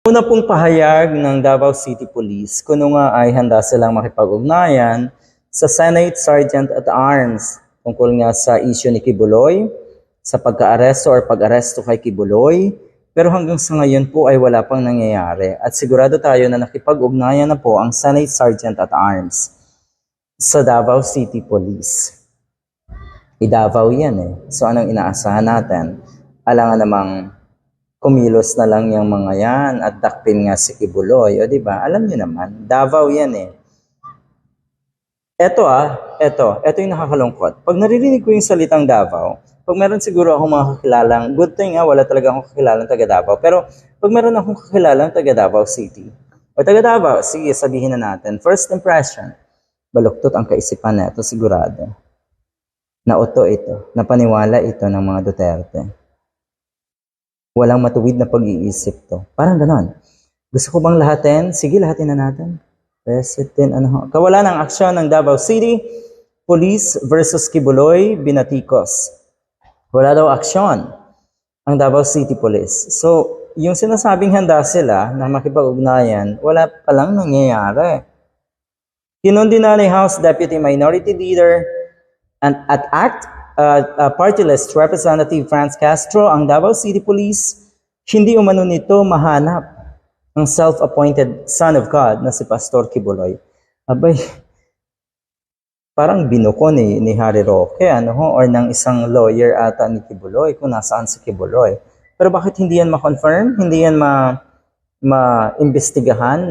Una pong pahayag ng Davao City Police kuno nga ay handa silang makipag-ugnayan sa Senate Sergeant at Arms tungkol nga sa issue ni Kibuloy, sa pagka-aresto or pag-aresto kay Kibuloy. Pero hanggang sa ngayon po ay wala pang nangyayari at sigurado tayo na nakipag-ugnayan na po ang Senate Sergeant at Arms sa Davao City Police. Davao yan eh. So anong inaasahan natin? Alangan namang kumilos na lang yung mga yan at dakpin nga si Kibuloy. O diba? Alam niyo naman, Davao yan eh. Ito yung nakakalungkot. Pag naririnig ko yung salitang Davao, pag meron siguro akong mga kakilalang, good thing wala talaga akong kakilalang taga Davao. Pero pag meron akong kakilalang taga Davao City, o taga Davao, sige, sabihin na natin, first impression, baluktot ang kaisipan na ito, sigurado. Nauto ito, napaniwala ito ng mga Duterte. Walang matuwid na pag-iisip to. Parang ganon. Gusto ko bang lahatin? Sige, lahatin na natin. President, kawalan ng aksyon ng Davao City Police versus Kibuloy, Binaticos. Wala daw aksyon ang Davao City Police. So, yung sinasabing handa sila na makipag-ugnayan, wala palang nangyayari. Kinundi na ni House Deputy Minority Leader at Party List Representative Franz Castro, ang Davao City Police, hindi umano nito mahanap ang self-appointed Son of God na si Pastor Kibuloy. Abay, parang binuko ni Harry Roque, or ng isang lawyer ata ni Kibuloy kung nasaan si Kibuloy. Pero bakit hindi yan ma-confirm? Hindi yan ma-imbestigahan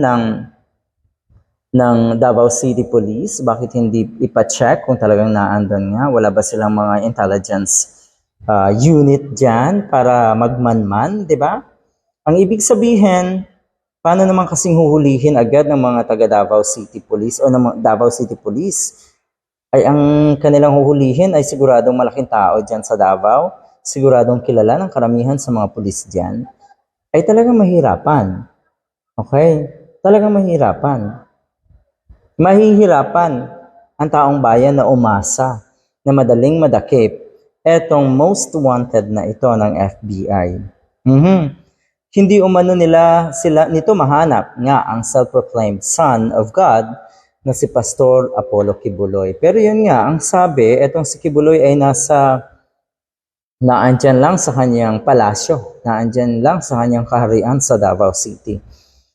ng Davao City Police? Bakit hindi ipa-check kung talagang naandun nga? Wala ba silang mga intelligence unit dyan para magmanman, di ba? Ang ibig sabihin, paano naman kasing huhulihin agad ng mga taga Davao City Police o ng Davao City Police? Ay ang kanilang huhulihin ay siguradong malaking tao dyan sa Davao, siguradong kilala ng karamihan sa mga pulis dyan, ay talagang mahirapan. Okay? Talagang mahirapan. Mahihirapan ang taong bayan na umasa na madaling madakip etong most wanted na ito ng FBI. Hindi umano nito mahanap nga ang self-proclaimed Son of God na si Pastor Apollo Kibuloy. Pero yun nga, ang sabi, etong si Kibuloy ay naandyan lang sa kanyang palasyo, naandyan lang sa kanyang kaharian sa Davao City.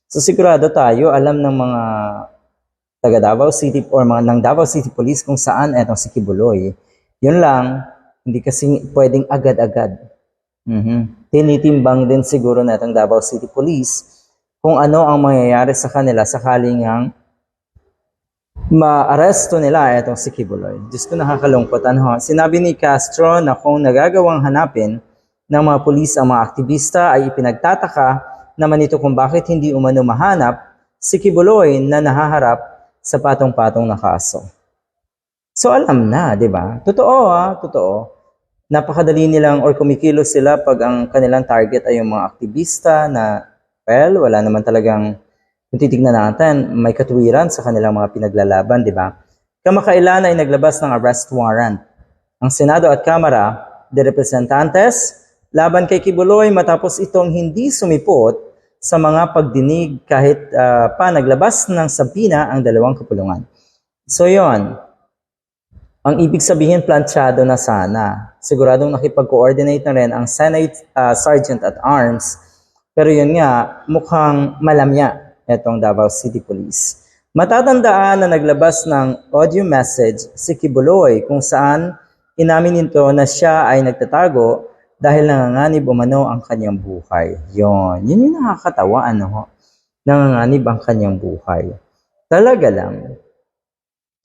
So sigurado tayo, alam ng mga taga Davao City or mga ng Davao City Police kung saan etong si Kibuloy. Yun lang, hindi kasi pwedeng agad-agad. Tinitimbang din siguro na itong Davao City Police kung ano ang mangyayari sa kanila sakaling ang ma-aresto nila itong si Kibuloy. Diyos ko, nakakalungkot. Sinabi ni Castro na kung nagagawang hanapin ng mga pulis ang mga aktivista ay ipinagtataka naman ito kung bakit hindi umano mahanap si Kibuloy na nahaharap sa patong-patong na kaso. So alam na, di ba? Totoo. Napakadali nilang or kumikilos sila pag ang kanilang target ay yung mga aktivista na, well, wala naman talagang, kung titignan natin, may katuwiran sa kanilang mga pinaglalaban, di ba? Kamakailan ay naglabas ng arrest warrant ang Senado at Kamara de Representantes laban kay Kibuloy matapos itong hindi sumipot sa mga pagdinig kahit pa naglabas ng sabina ang dalawang kapulungan. So yon, ang ibig sabihin planchado na sana. Siguradong nakipag-coordinate na rin ang Senate Sergeant at Arms. Pero yun nga, mukhang malamya itong Davao City Police. Matatandaan na naglabas ng audio message si Kibuloy kung saan inamin nito na siya ay nagtatago dahil nanganganib umano ang kanyang buhay. Yun yung nakakatawa, nanganganib ang kanyang buhay. Talaga lang.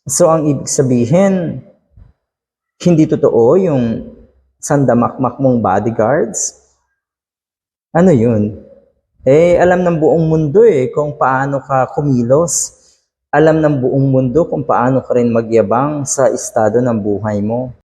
So ang ibig sabihin, hindi totoo yung sandamakmak mong bodyguards. Ano yun? Alam ng buong mundo kung paano ka kumilos. Alam ng buong mundo kung paano ka rin magyabang sa estado ng buhay mo.